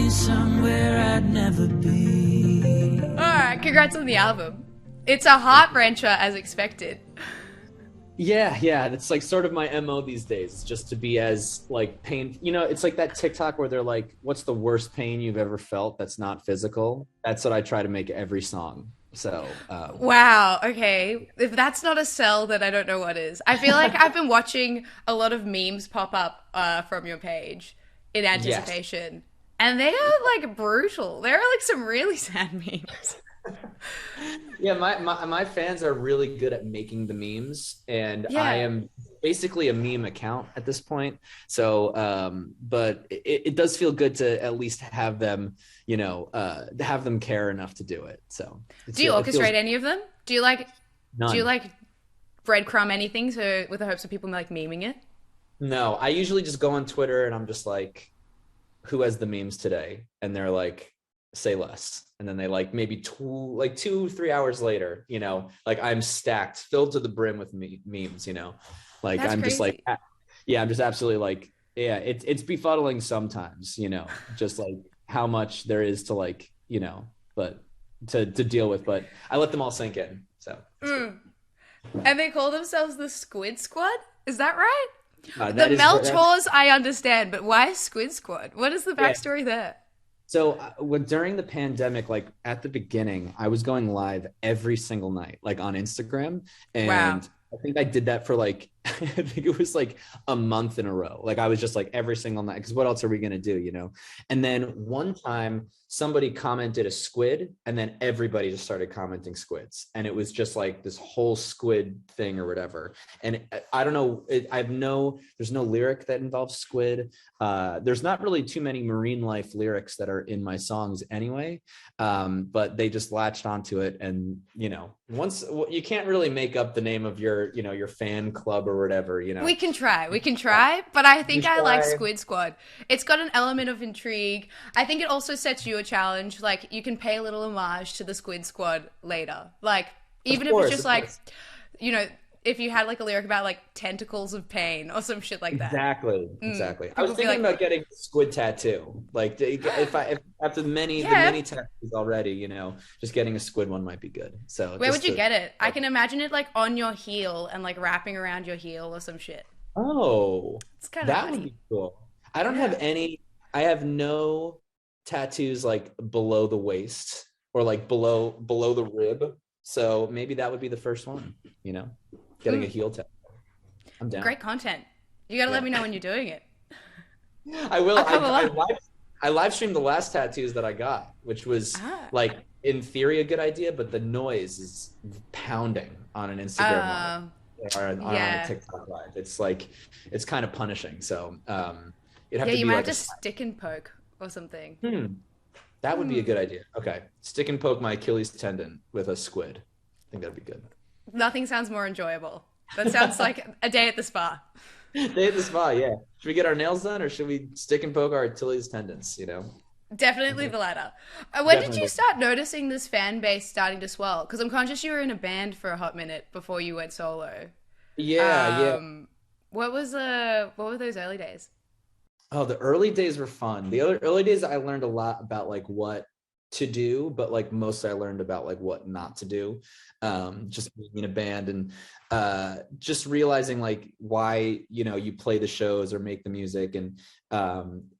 me somewhere I'd never be. Alright, congrats on the album. It's a heart wrencher as expected. Yeah, that's like sort of my MO these days. It's just to be as like pain, it's like that TikTok where they're like, what's the worst pain you've ever felt that's not physical? That's what I try to make every song. So Wow, okay. If that's not a sell, then I don't know what is. I feel like I've been watching a lot of memes pop up from your page in anticipation. Yes. And they are like brutal. There are like some really sad memes. Yeah, my fans are really good at making the memes, and I am basically a meme account at this point. So, but it does feel good to at least have them, have them care enough to do it. So, do you orchestrate any of them? Do you like none. Do you like breadcrumb anything with the hopes of people like memeing it? No, I usually just go on Twitter and I'm just like, who has the memes today? And they're like, say less. And then they like maybe 2-3 hours later, like I'm stacked, filled to the brim with memes, like That's I'm crazy. just like, yeah, I'm just absolutely like, yeah, it's befuddling sometimes, just like how much there is to like, but to deal with, but I let them all sink in. So. And they call themselves the Squid Squad? Is that right? The Melchors I understand, but why Squid Squad? What is the backstory there? So during the pandemic, like at the beginning, I was going live every single night, like on Instagram. And wow. I think I did that for like, I think it was like a month in a row. Like I was just like every single night, because what else are we going to do, And then one time somebody commented a squid, and then everybody just started commenting squids. And it was just like this whole squid thing or whatever. And I don't know, there's no lyric that involves squid. There's not really too many marine life lyrics that are in my songs anyway. But they just latched onto it. And, once you can't really make up the name of your fan club or whatever, We can try, but I think I like Squid Squad. It's got an element of intrigue. I think it also sets you a challenge. Like, you can pay a little homage to the Squid Squad later. Like, even if it's just like, if you had like a lyric about like tentacles of pain or some shit like that. Exactly. I was thinking about getting a squid tattoo. Like if after many tattoos already, just getting a squid one might be good. So where would you get it? I can imagine it like on your heel and like wrapping around your heel or some shit. Oh, it's kind of that would be cool. I don't have any. I have no tattoos like below the waist or like below the rib. So maybe that would be the first one. Getting a heel tattoo. I'm down. Great content. You gotta let me know when you're doing it. I will. I live streamed the last tattoos that I got, which was like in theory a good idea, but the noise is pounding on an Instagram live or on a TikTok live. It's like it's kind of punishing. So it'd have to be you might like have to stick and poke or something. That would be a good idea. Okay, stick and poke my Achilles tendon with a squid. I think that'd be good. Nothing sounds more enjoyable. That sounds like a day at the spa. Day at the spa, yeah. Should we get our nails done, or should we stick and poke our Achilles tendons? Definitely the latter. When did you start noticing this fan base starting to swell? Because I'm conscious you were in a band for a hot minute before you went solo. Yeah. What were those early days? Oh, the early days were fun. The early days I learned a lot about like what to do, but like mostly I learned about like what not to do. Just being in a band and just realizing like why you play the shows or make the music, and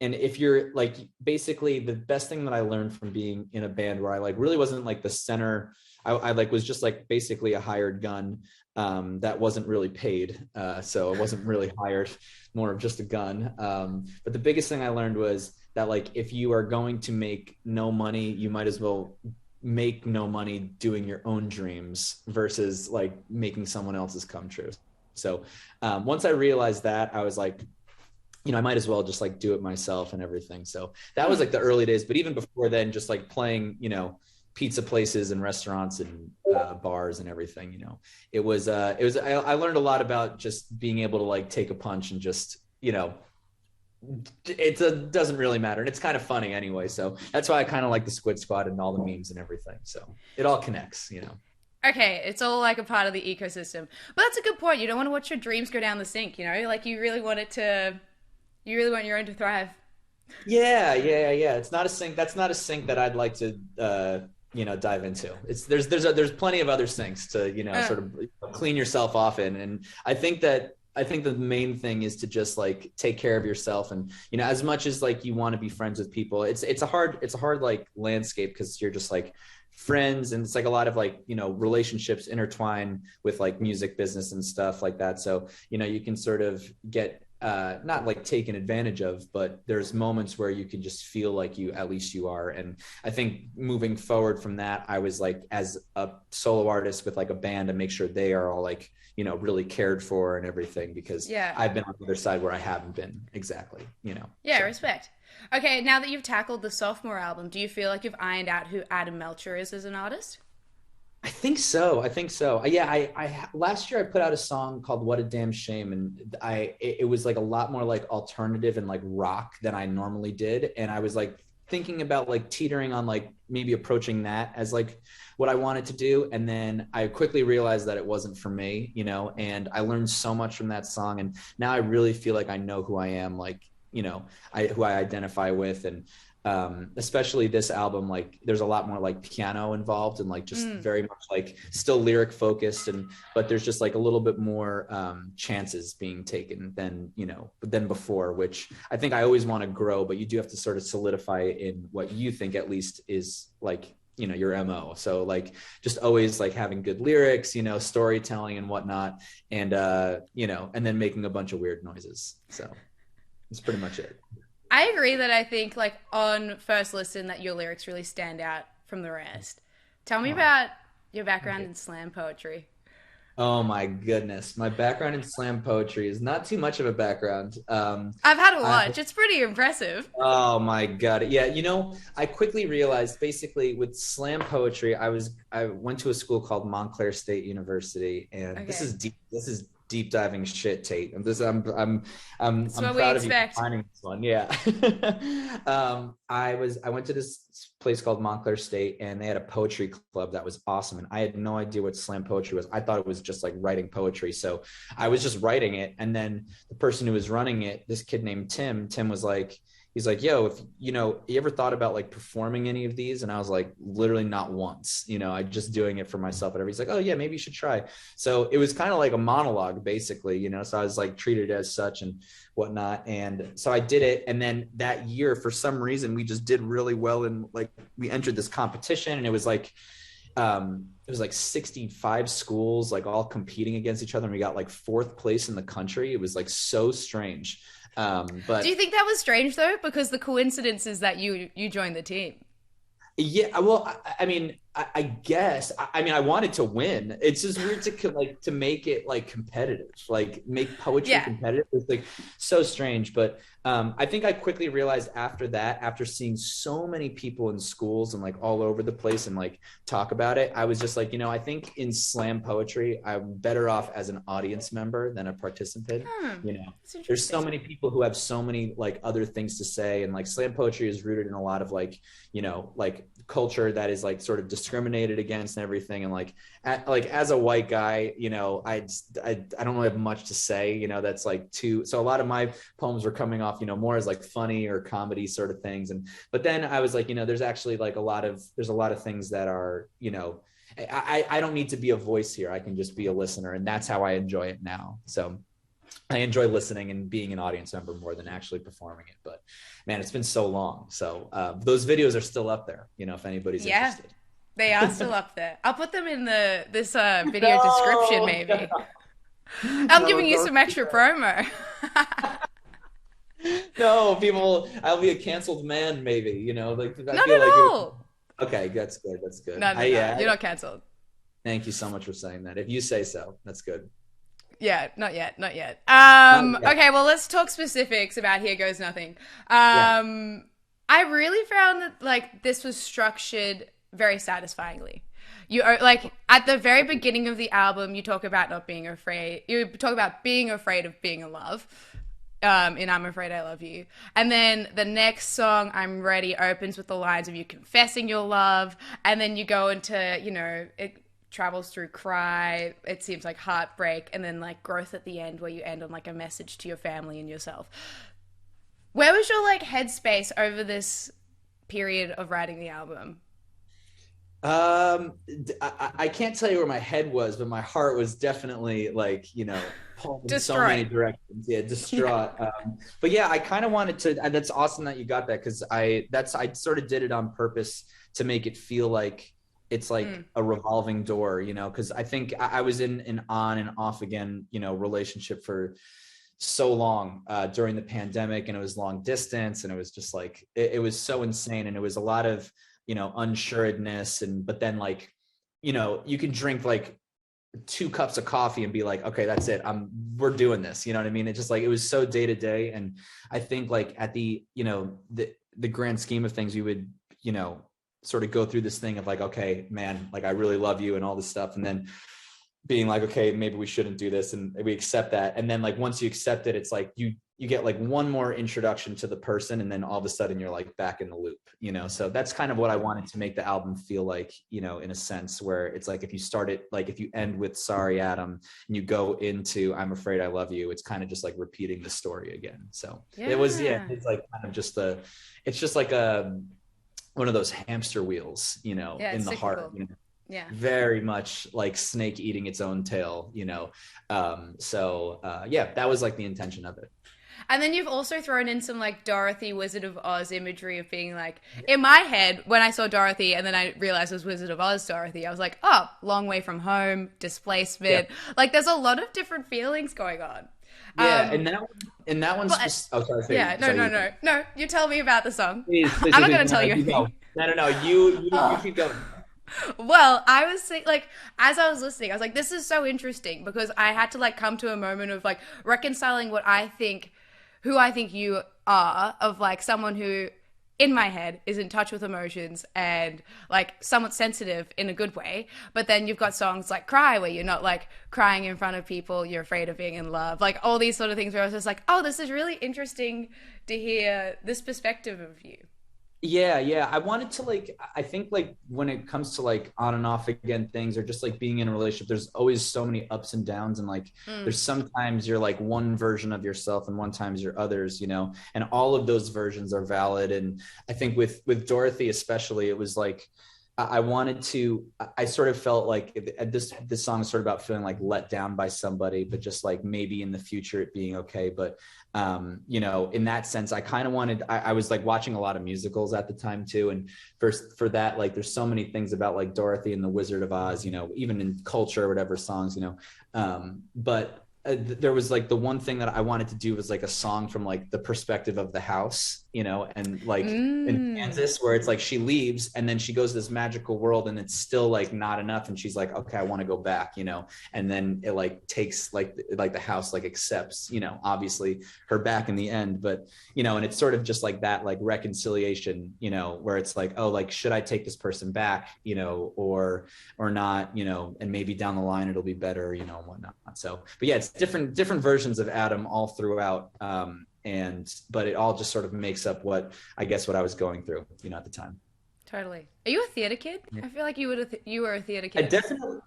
if you're like basically the best thing that I learned from being in a band where I like really wasn't like the center. I like was just like basically a hired gun that wasn't really paid, so I wasn't really hired, more of just a gun. But the biggest thing I learned was that like if you are going to make no money, you might as well make no money doing your own dreams versus like making someone else's come true. So once I realized that, I was like, I might as well just like do it myself and everything. So that was like the early days. But even before then, just like playing, pizza places and restaurants and bars and everything, it was I learned a lot about just being able to like take a punch and just, it doesn't really matter, and it's kind of funny anyway, so that's why I kind of like the Squid Squad and all the memes and everything, so it all connects. Okay, it's all like a part of the ecosystem, but that's a good point. You don't want to watch your dreams go down the sink, like you really want your own to thrive. Yeah. It's not a sync. That's not a sync that I'd like to, dive into. There's plenty of other syncs to, Uh, sort of clean yourself off in. And I think the main thing is to just like take care of yourself. And, as much as like you want to be friends with people, it's a hard like landscape because you're just like friends, and it's like a lot of like, relationships intertwine with like music business and stuff like that. So, you can sort of get not like taken advantage of, but there's moments where you can just feel like at least you are. And I think moving forward from that, I was like, as a solo artist with like a band, to make sure they are all like, really cared for and everything, because yeah. I've been on the other side where I haven't been exactly, Yeah, so. respect. Okay, now that you've tackled the sophomore album, do you feel like you've ironed out who Adam Melchor is as an artist? I think so. Yeah, I last year I put out a song called "What a Damn Shame," and it was like a lot more like alternative and like rock than I normally did, and I was like thinking about like teetering on like maybe approaching that as like what I wanted to do, and then I quickly realized that it wasn't for me, and I learned so much from that song, and now I really feel like I know who I am, like, who I identify with. And especially this album, like there's a lot more like piano involved, and like just very much like still lyric focused, and but there's just like a little bit more chances being taken than before, which I think I always want to grow, but you do have to sort of solidify in what you think at least is like, your MO. So like just always like having good lyrics, storytelling and whatnot, and and then making a bunch of weird noises. So that's pretty much it. I agree that I think, like, on first listen, that your lyrics really stand out from the rest. Tell me Oh, about your background okay. in slam poetry. Oh my goodness. My background in slam poetry is not too much of a background. I've had a I, watch. It's pretty impressive. oh my God. Yeah. I quickly realized basically with slam poetry, I went to a school called Montclair State University, and Okay. this is deep diving shit, Tate. And this, That's I'm what we proud of you for expect. finding this one. Yeah. I went to this place called Montclair State, and they had a poetry club that was awesome. And I had no idea what slam poetry was. I thought it was just like writing poetry. So I was just writing it. And then the person who was running it, this kid named Tim was like, he's like, yo, if you ever thought about like performing any of these? And I was like, literally not once. I just doing it for myself. Whatever. He's like, oh yeah, maybe you should try. So it was kind of like a monologue, basically. So I was like treated as such and whatnot. And so I did it. And then that year, for some reason, we just did really well, and like we entered this competition, and it was like 65 schools like all competing against each other, and we got like fourth place in the country. It was like so strange. Do you But think that was strange though? Because the coincidence is that you joined the team. yeah, well, I mean, I guess, I mean, I wanted to win. It's just weird to make it like competitive, like make poetry Yeah. competitive. It's like so strange. But I think I quickly realized after that, after seeing so many people in schools and like all over the place and like talk about it, I was just like, I think in slam poetry, I'm better off as an audience member than a participant. Hmm. That's There's so interesting. many people who have so many like other things to say, and like slam poetry is rooted in a lot of like, like culture that is like sort of discriminated against and everything. And like, as a white guy, I don't really have much to say, that's like too, so a lot of my poems were coming off, more as like funny or comedy sort of things. But then I was like, there's actually like there's a lot of things that are, I don't need to be a voice here. I can just be a listener. And that's how I enjoy it now. So I enjoy listening and being an audience member more than actually performing it. But man, it's been so long. So those videos are still up there, if anybody's Yeah, interested. they are still up there. I'll put them in this video description No, maybe. I'm no, giving you don't some do extra promo. that. No, people, I'll be a canceled man, maybe, like I Not feel at like all. okay, that's good. That's good. No, no, no. Yeah, You're not cancelled. thank you so much for saying that. If you say so, that's good. Yeah, not yet, not yet. Not yet. Okay, well, let's talk specifics about Here Goes Nothing. Yeah. I really found that like this was structured very satisfyingly. You are like at the very beginning of the album, you talk about not being afraid. You talk about being afraid of being in love. In I'm Afraid I Love You. And then the next song, I'm Ready, opens with the lines of you confessing your love. And then you go into, it travels through cry. It seems like heartbreak. And then like growth at the end, where you end on like a message to your family and yourself. Where was your like headspace over this period of writing the album? I can't tell you where my head was, but my heart was definitely like, pulled in so Distraught. many directions. Yeah, Yeah. distraught. But yeah, I kind of wanted to, and that's awesome that you got that, because I sort of did it on purpose to make it feel like it's like Mm. a revolving door, because I think I was in an on and off again, relationship for so long during the pandemic, and it was long distance, and it was just like it was so insane, and it was a lot of unsuredness, and but then like you can drink like 2 cups of coffee and be like, okay, that's it, we're doing this, you know what I mean? It's just like it was so day to day. And I think like at the the grand scheme of things, we would sort of go through this thing of like, okay, man, like I really love you and all this stuff, and then being like, okay, maybe we shouldn't do this, and we accept that. And then like once you accept it, it's like you get like one more introduction to the person, and then all of a sudden you're like back in the loop, so that's kind of what I wanted to make the album feel like, in a sense, where it's like if you start it, like if you end with Sorry Adam and you go into I'm Afraid I Love You, it's kind of just like repeating the story again. So it was, yeah, Yeah. it's like kind of just it's just like one of those hamster wheels, Yeah, in it's the heart, cyclical. Yeah. very much like snake eating its own tail, yeah, that was like the intention of it. And then you've also thrown in some like Dorothy Wizard of Oz imagery of being like, in my head, when I saw Dorothy and then I realized it was Wizard of Oz Dorothy, I was like, oh, long way from home, Yeah, displacement. Like there's a lot of different feelings going on. yeah, Um, and that one's but just, oh, sorry, yeah, no, sorry, no, you go. no, no. You tell me about the song. Please, please, I'm please, not please. going to No, tell no, you you go. anything. No, you Oh. keep going. Well, I was saying, like, as I was listening, I was like, this is so interesting because I had to, like, come to a moment of, like, reconciling who I think you are, of, like, someone who, in my head, is in touch with emotions and, like, somewhat sensitive in a good way. But then you've got songs like Cry, where you're not, like, crying in front of people, you're afraid of being in love. Like, all these sort of things where I was just like, oh, this is really interesting to hear this perspective of you. Yeah. I wanted to like, I think like when it comes to like on and off again things, or just like being in a relationship, there's always so many ups and downs. And like, Mm. there's sometimes you're like one version of yourself and one times you're others, and all of those versions are valid. And I think with Dorothy, especially, it was like, I wanted to, I sort of felt like this song is sort of about feeling like let down by somebody, but just like maybe in the future it being okay. But in that sense, I kind of wanted, I was like watching a lot of musicals at the time too. And for that, like there's so many things about like Dorothy and the Wizard of Oz, even in culture or whatever songs, but there was like the one thing that I wanted to do was like a song from like the perspective of the house, and like in Mm. Kansas, where it's like she leaves and then she goes to this magical world and it's still like not enough, and she's like, okay, I want to go back, and then it like takes like the house like accepts, obviously her back in the end. But and it's sort of just like that like reconciliation, where it's like, oh, like should I take this person back, or not, and maybe down the line it'll be better, and whatnot. So, but yeah, it's different versions of Adam all throughout. But it all just sort of makes up what I was going through, at the time. Totally. Are you a theater kid? Yeah. I feel like you were a theater I kid. definitely,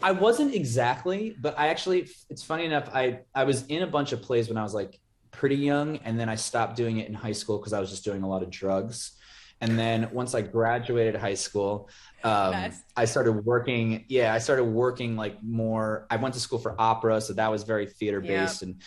I wasn't exactly, but I actually, it's funny enough, I was in a bunch of plays when I was like pretty young, and then I stopped doing it in high school because I was just doing a lot of drugs. And then once I graduated high school, Nice. I started working. Yeah, I started working like more. I went to school for opera, so that was very theater Yeah. based, and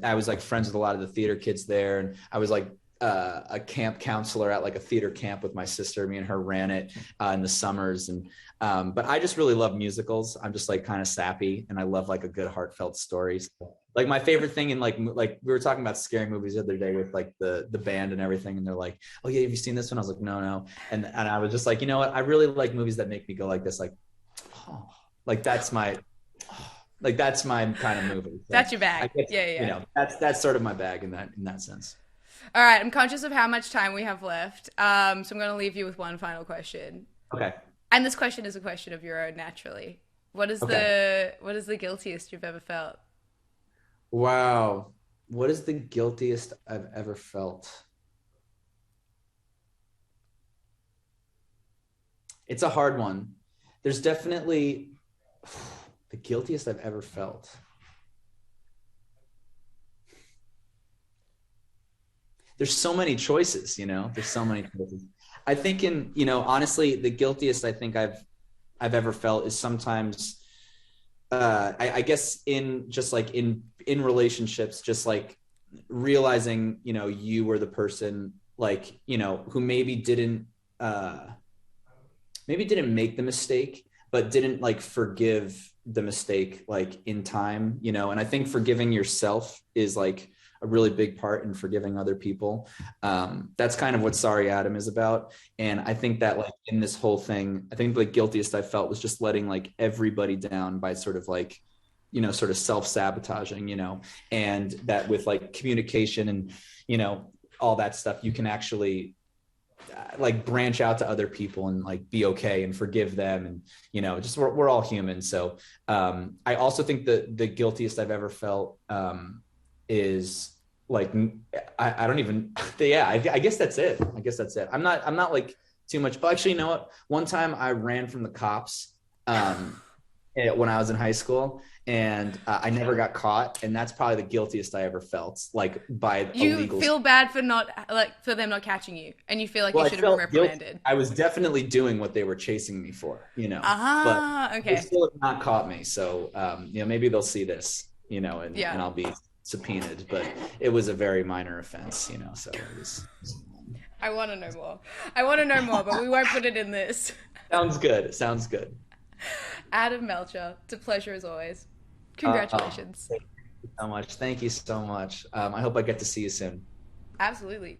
I was like friends with a lot of the theater kids there, and I was like a camp counselor at like a theater camp with my sister. Me and her ran it in the summers, and but I just really love musicals. I'm just like kind of sappy, and I love like a good heartfelt story. So, like my favorite thing in like we were talking about scary movies the other day with like the band and everything, and they're like, oh yeah, have you seen this one? I was like, no, and I was just like, you know what, I really like movies that make me go like this, like, oh, like that's my like that's my kind of movie. So That's your I bag. guess, Yeah, yeah. that's sort of my bag in that sense. All right. I'm conscious of how much time we have left. So I'm going to leave you with one final question. Okay. And this question is a question of your own, naturally. Okay. What is the guiltiest you've ever felt? Wow. What is the guiltiest I've ever felt? It's a hard one. There's definitely the guiltiest I've ever felt. there's so many choices, there's so many choices. I think honestly, the guiltiest I think I've ever felt is sometimes, I guess in just like in relationships, just like realizing, you were the person like, who maybe didn't make the mistake, but didn't like forgive the mistake like in time, and I think forgiving yourself is like a really big part in forgiving other people. That's kind of what Sorry Adam is about. And I think that like in this whole thing, I think the guiltiest I felt was just letting like everybody down by sort of like, sort of self-sabotaging, and that with like communication and, all that stuff, you can actually like branch out to other people and like be okay and forgive them. And, just we're all human. So I also think that the guiltiest I've ever felt is like, I don't even, yeah, I guess that's it. I'm not like too much, but actually, you know what? One time I ran from the cops when I was in high school, and I never got caught. And that's probably the guiltiest I ever felt, like by You illegal. feel bad for them not catching you, and you feel like you should have been reprimanded. I was definitely doing what they were chasing me for, but Okay. they still have not caught me. So, maybe they'll see this, and I'll be subpoenaed, but it was a very minor offense, so it was. I want to know more, but we won't put it in this. Sounds good. Adam Melchor, it's a pleasure as always. Congratulations. Thank you so much. I hope I get to see you soon. Absolutely.